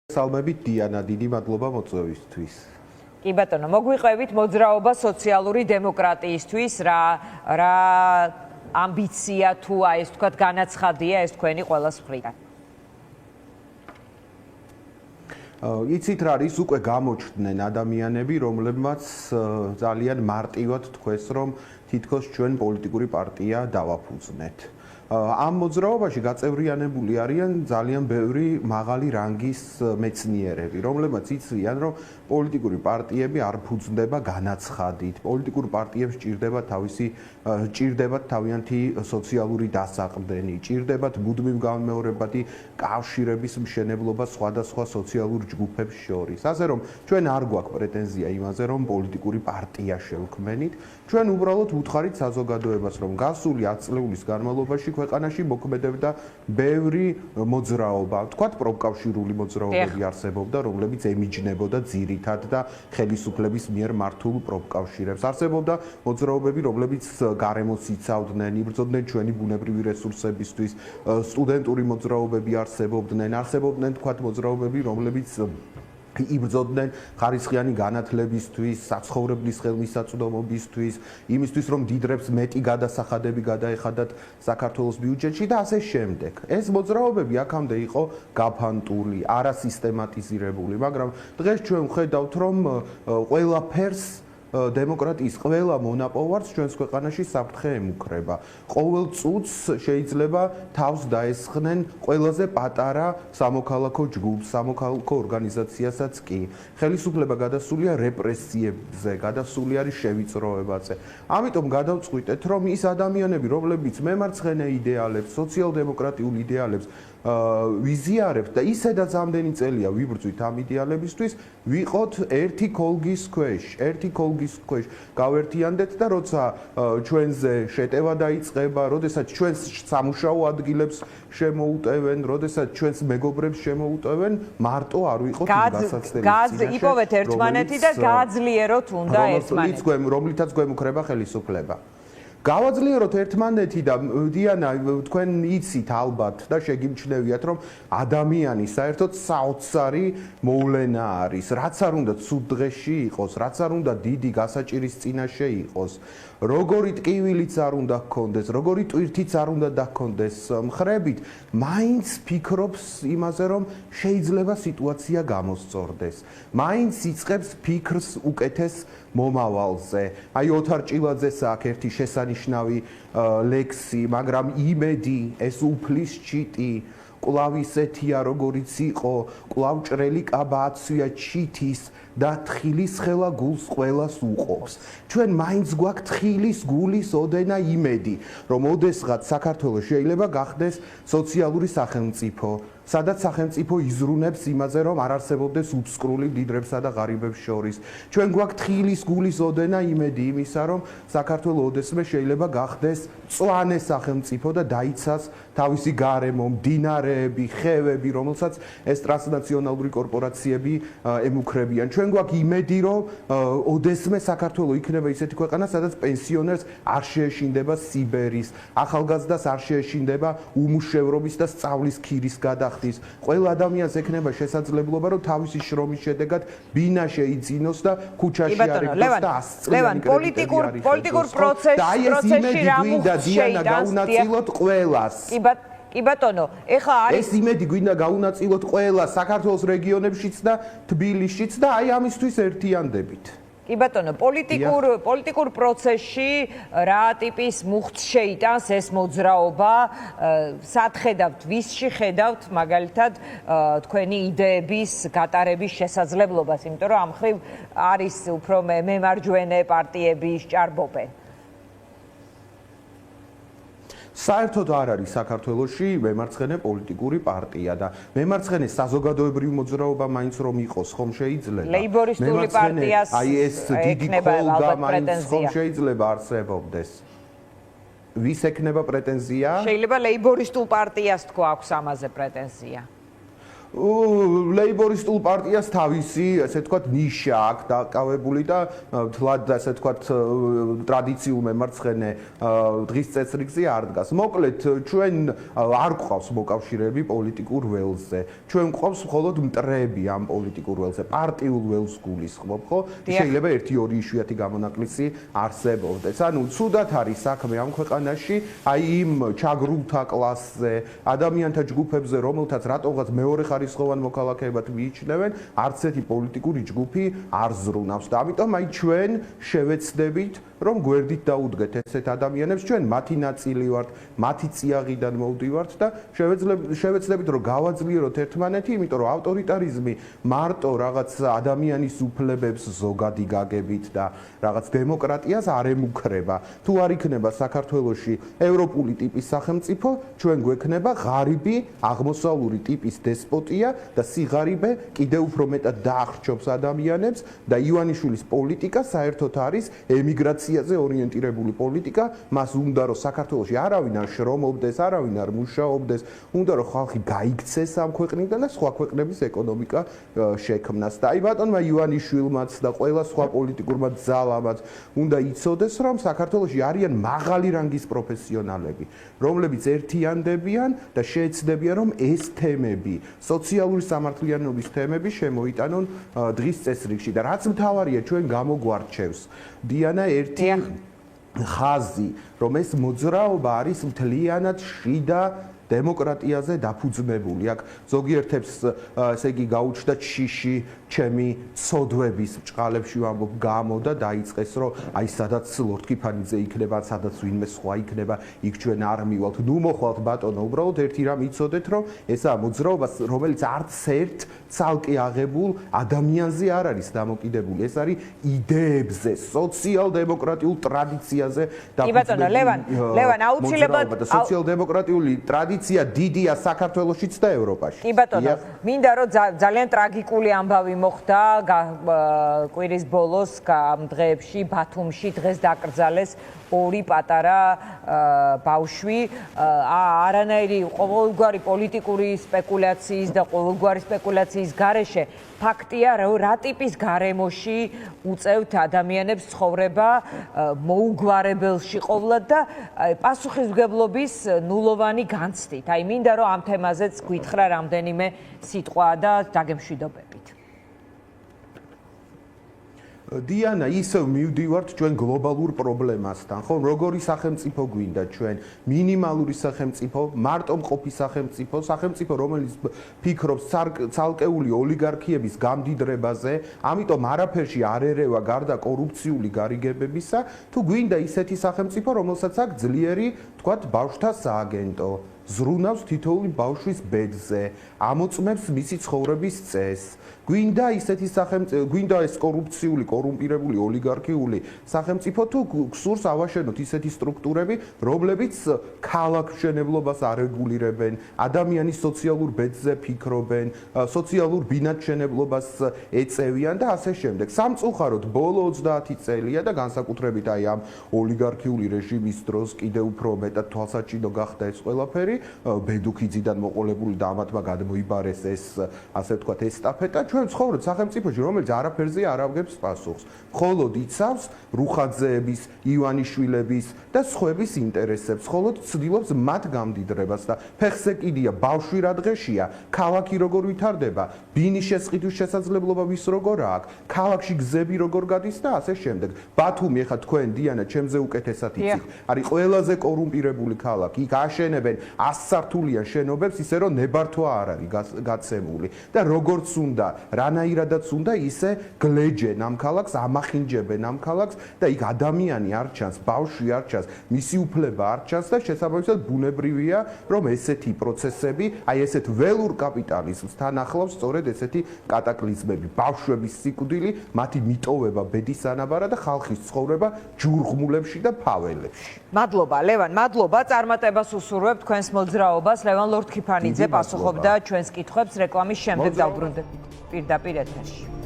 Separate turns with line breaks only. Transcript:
Salmებით დიანა, დიდი მადლობა მოწვევისთვის.
კი ბატონო, მოგვიყვებით მოძრაობა სოციალური დემოკრატიისთვის, რა ამბიცია თუ ეს თქვათ განაცხადია ეს თქვენი ყველას მხრიდან.
იცით რა არის უკვე გამოჩნდნენ ადამიანები, რომლებმაც ძალიან მარტივად თქვეს, რომ თითქოს ჩვენ პოლიტიკური პარტია დავაფუძნეთ. ამ მოძრაობაში გაწევრიანებული არიან ძალიან ბევრი მაღალი რანგის მეცნიერები, რომლებმაც იციან, რომ პოლიტიკური პარტიები არ ფუძნდება განაცხადით. პოლიტიკურ პარტიებს ჭირდებათ თავიანთი სოციალური დასაყრდენი, ჭირდებათ მუდმივ განმეორებადი კავშირების მშენებლობა სხვადასხვა სოციალურ ჯგუფებს შორის. ასე რომ ჩვენ არ გვაქვს პრეტენზია იმაზე, რომ პოლიტიკური პარტია შევქმნით. ჩვენ უბრალოდ ვუთხარით საზოგადოებას, რომ გასული 10 წლების განმავლობაში ქვეყანაში მოქმედებდა ბევრი მოძრაობა, თქვათ პროფკავშირული მოძრაობები არსებობდა, რომლებიც ემიჯნებოდა ძირითად და ხელისუფლების მიერ მართულ პროფკავშირებს. არსებობდა მოძრაობები, რომლებიც გარემოს იცავდნენ, იბრძოდნენ ჩვენი ბუნებრივი რესურსებისთვის, სტუდენტური მოძრაობები არსებობდნენ, თქვათ მოძრაობები, რომლებიც იბრძოდნენ ხარისხიანი განათლებისთვის, საცხოვრებლის ხელმისაწვდომობისთვის, იმისთვის, რომ დიდრებს მეტი გადასახადები გადაეხადათ საქართველოს ბიუჯეტში და ასე შემდეგ. ეს მოძრაობები აქამდე იყო გაფანტული, არასისტემატიზირებული, მაგრამ დღეს ჩვენ ვხედავთ, რომ ყველაფერს დემოკრატიის ყველა მონაპოვარს ჩვენს ქვეყანაში საფრთხე ემუქრება. ყოველ წუთს შეიძლება თავს დაესხნენ ყველაზე პატარა სამოქალაქო ჯგუფს, სამოქალაქო ორგანიზაციასაც კი. ხელისუფლება გადასულია რეპრესიებზე, გადასული არის შევიწროებაზე. ამიტომ გადავწყვიტეთ, რომ ის ადამიანები, რომლებიც მემარცხენე იდეალებს, სოციალ-დემოკრატიულ იდეალებს ვიზიარებთ და ისედაც ამდენი წელია ვიბრძვით ამ იდეალებისთვის, ვიყოთ ერთი ქოლგის ქვეშ, გავერთიანდეთ და როცა ჩვენზე შეტევა დაიწყება, როდესაც ჩვენს სამუშაო ადგილებს შემოუტევენ, როდესაც ჩვენს მეგობრებს შემოუტევენ, მარტო არ ვიყოთ გასაცდელი.
იპოვეთ ერთმანეთი და გააძლიეროთ უნდა ერთმანეთი.
რომლითაც გვემუქრება ხელისუფლება. გავაძლიეროთ ერთმანეთი და დიანა თქვენ იცით ალბათ და შეგიმჩნევიათ, რომ ადამიანი საერთოდ საოცარი მოვლენა არის. რაც არ უნდა ცუდ დღეში იყოს, რაც არ უნდა დიდი გასაჭირის წინაშე იყოს, როგორი ტკივილიც არ უნდა გქონდეს, როგორი ტვირთიც არ უნდა დაგქონდეს მხრებით, მაინც ფიქრობს იმაზე, რომ შეიძლება სიტუაცია გამოსწორდეს. მაინც იწყებს ფიქრს უკეთეს მომავალზე. აი ოთარ ჭილაძეს აქ ერთი შესანიშნავი ლექსი, მაგრამ იმედი ეს უფლის ჩიტი კვლავ ისეთია, როგორიც იყო, კვლავ ჭრელი კაბა აცვია ჩითის და თხილის ხელა გულს ყველას უყობს. ჩვენ მაინც გვაქვს თხილის გულის ოდენა იმედი, რომ ოდესღაც საქართველოს შეიძლება გახდეს სოციალური სახელმწიფო, სადაც სახელმწიფო იზრუნებს იმაზე, რომ არ არსებობდეს უბსკრული დიდრებსა და ღარიბებს შორის. ჩვენ გვაქვს თხილის გულის ოდენა იმედი იმისა, რომ საქართველო ოდესმე შეიძლება გახდეს მწვანე სახელმწიფო და დაიცას თავისი გარემო, მდინარეები, ხევები, რომელსაც ეს ტრანსნაციონალური კორპორაციები ემუქრებიან. ჩვენ გვაქვს იმედი, რომ ოდესმე საქართველო იქნება ისეთი ქვეყანა, სადაც პენსიონერს არ შეეშინდება სიბერის, ახალგაზრდას არ შეეშინდება უმუშევრობის და სწავლის ქირის გადახდა. ყველა ადამიანს ექნება შესაძლებლობა, რომ თავისი შრომის შედეგად ბინა შეიძინოს და ქუჩაში არ ეკდოს და 100 წლიანი
პოლიტიკურ პროცესში რა
დიანა გაუნაწილოთ ყველას.
კი ბატონო, ეხლა არის
ეს იმედი გვინდა გაუნაწილოთ ყველას საქართველოს რეგიონებშიც და თბილისშიც და აი ამისთვის ერთიანდებით.
კი ბატონო, პოლიტიკურ პროცესში რა ტიპის მუხტს შეიტანს ეს მოძრაობა? სად ხედავთ, ვისში ხედავთ მაგალითად თქვენი იდეების გატარების შესაძლებლობას, იმიტომ რომ ამ ხრივ არის უფრო მემარჯვენე პარტიები სჭარბობენ.
საერთოდ არ არის საქართველოში მემარცხენე პოლიტიკური პარტია და მემარცხენე საზოგადოებრივი მოძრაობა მაინც რომ იყოს, ხომ შეიძლება?
ლეიბორისტული პარტიას
აი ეს დიდი ხოლდა მაინც ხომ შეიძლება არსებობდეს? ვის ექნება პრეტენზია?
შეიძლება ლეიბორისტულ პარტიას თქვა აქვს ამაზე პრეტენზია.
ლეიბორისტულ პარტიას თავისი, ესე ვთქვათ, ნიშა აქვს დაკავებული და თლად ესე ვთქვათ, ტრადიციულ მემარცხენე დღის წესრიგზე არ დგას. მოკლედ, ჩვენ არ გვყავს მოკავშირეები პოლიტიკურ ველზე. ჩვენ გვყავს მხოლოდ მტრები ამ პოლიტიკურ ველზე. პარტიულ ველს გულისხმობ, ხო? შეიძლება 1-2 იშვიათი გამონაკლისი არსებობდეს. ანუ ცუდად არის საქმე ამ ქვეყანაში, აი იმ ჩაგრულთა კლასზე, ადამიანთა ჯგუფებზე, რომელთაც რატომღაც მეორე ხარისხოვან მოქალაქეებად მიიჩნევენ, არც ერთი პოლიტიკური ჯგუფი არ ზრუნავს და ამიტომ აი ჩვენ შევეცდებით, რომ გვერდით დაუდგეთ ესეთ ადამიანებს, ჩვენ მათი ნაწილი ვართ, მათი წიაღიდან მოვდივართ და შევეცდებით, რომ გავაძლიეროთ ერთმანეთი, იმიტომ რომ ავტორიტარიზმი მარტო რაღაც ადამიანის უფლებებს ზოგადი გაგებით და რაღაც დემოკრატიას არ ემუქრება. თუ არ იქნება საქართველოში ევროპული ტიპის სახელმწიფო, ჩვენ გვექნება ღარიბი აღმოსავლური ტიპის დესპოტია და სიღარიბე კიდევ უფრო მეტად დაახრჩობს ადამიანებს და ივანიშვილის პოლიტიკა საერთოდ არის ემიგრაციაზე ორიენტირებული პოლიტიკა. მას უნდა რომ საქართველოში არავინ არ შრომობდეს, არავინ არ მუშაობდეს, უნდა რომ ხალხი გაიქცეს ამ ქვეყნიდან და სხვა ქვეყნების ეკონომიკა შექმნას. და აი ბატონმა ივანიშვილმაც და ყველა სხვა პოლიტიკურმა ძალამაც უნდა იცოდეს, რომ საქართველოში არიან მაღალი რანგის პროფესიონალები, რომლებიც ერთიანდებიან და შეეცდებიან, რომ ეს თემები, სოციალური სამართლიანობის თემები შემოიტანონ დღის წესრიგში და რაც მთავარია, ჩვენ გამოგვარჩევს დიანა ერთი ხაზი, რომ ეს მოძრაობა არის მთლიანად შიდა დემოკრატიაზე დაფუძნებული. აქ ზოგიერთებს ესე იგი გაუჩნდა შიში ჩემი ცოდვების ბჭყალებში ვამბობ გამო და დაიწყეს რომ აი სადაც ლორდ კიფანიძე იქნება, სადაც ვინმე სხვა იქნება, იქ ჩვენ არ მივალთ. ნუ მოხვალთ ბატონო, უბრალოდ ერთი რამ იცოდეთ, რომ ესაა მოძრაობა, რომელიც არც ერთ ცალკე აღებულ ადამიანზე არ არის დამოკიდებული. ეს არის იდეებზე, სოციალ-დემოკრატიულ ტრადიციაზე
კი ბატონო, ლევან აუცილებლად
სოციალ-დემოკრატიული ტრადიცია დიდია საქართველოშიც და ევროპაში.
კი ბატონო, მინდა რომ ძალიან ტრაგიკული ამბავი მოხდა კვირის ბოლოს ამ დღეებში ბათუმში დღეს დაკრძალეს ორი პატარა ბავშვი. არანაირი ყოველგვარი პოლიტიკური სპეკულაციის და ყოველგვარი სპეკულაციის გარეშე ფაქტია, რომ რა ტიპის გარემოში უწევთ ადამიანებს ცხოვრება მოუგვარებელში ყოვლად და პასუხისმგებლობის ნულოვანი განცდით. აი მინდა რომ ამ თემაზეც გითხრა რამდენიმე სიტყვა და დაგემშვიდობებით.
დიანა, ისევ მივდივართ ჩვენ გლობალურ პრობლემასთან, ხო? როგორი სახელმწიფო გვინდა ჩვენ? მინიმალური სახელმწიფო, მარტო მყოფი სახელმწიფო, სახელმწიფო, რომელიც ფიქრობს ცალკეული ოლიგარქიების გამდიდრებაზე, ამიტომ არაფერში არ ერევა გარდა კორუფციული გარიგებებისა, თუ გვინდა ისეთი სახელმწიფო, რომელსაც აქვს ძლიერი, თქვათ, ბავშვთა სააგენტო, ზრუნავს თითოეული ბავშვის ბედზე, ამოწმებს მისი ცხოვრების წესს. გვინდა ისეთი სახელმწიფო, გვინდა ეს კორუფციული, კორუმპირებული, ოლიგარქიული სახელმწიფო, თუ გსურს ავაშენოთ ისეთი სტრუქტურები, რომლებიც ქალაქმშენებლობას არეგულირებენ, ადამიანის სოციალურ ბედზე ფიქრობენ, სოციალურ ბინადმშენებლობას ეწევიან და ასე შემდეგ. სამწუხაროდ, ბოლო 30 წელია და განსაკუთრებით აი ამ ოლიგარქიული რეჟიმის დროს კიდევ უფრო მეტად თვალსაჩინო გახდა ეს ყველაფერი. ბედუქიძიდან მოყოლებული და ამათმა გადმოიბარეს ეს, ასე ვთქვათ, ესტაფეტა. ჩვენ ვცხოვრობთ სახელმწიფოში, რომელიც არაფერზე არ აღგებს პასუხს. მხოლოდ იცავს რუხაძეების, ივანიშვილების და სხვების ინტერესებს, მხოლოდ ცდილობს მათ გამდიდრებას და ფეხზე კიდია ბავშვი რა დღეშია, ქალაქი როგორ ვითარდება, ბინის შესყიდვის შესაძლებლობა ვის როგორ აქვს, ქალაქში გზები როგორ გადის და ასე შემდეგ. ბათუმი ახლა თქვენ დიანა ჩემზე უკეთესად იცით, არის ყველაზე კორუმპირებული ქალაქი. იქ აშენებენ 100 სართულიან შენობებს, ისე რომ ნებართვა არ არის გაცემული და როგორც უნდა, რანაირადაც უნდა, ისე გლეჯენ ამ ქალაქს, ამახინჯებენ ამ ქალაქს და იქ ადამიანი არ ჩანს, ბავშვი არ ჩანს, მისი უფლება არ ჩანს და შესაბამისად ბუნებრივია, რომ ესეთი პროცესები, აი ესეთ ველურ კაპიტალიზმს თან ახლავს სწორედ ესეთი კატაკლიზმები, ბავშვების სიკვდილი, მათი მიტოვება ბედის ანაბარად და ხალხის ცხოვრება ჯურღმულებში და ფაველებში.
მადლობა, ლევან, მადლობა. წარმატებას უსურვებ თქვენს მოძრაობას. ლევან ლორდ-კიფანიძე პასუხობდა ჩვენს კითხვებს რეკლამის შემდეგ დავბრუნდებით პირდაპირ ეთერში.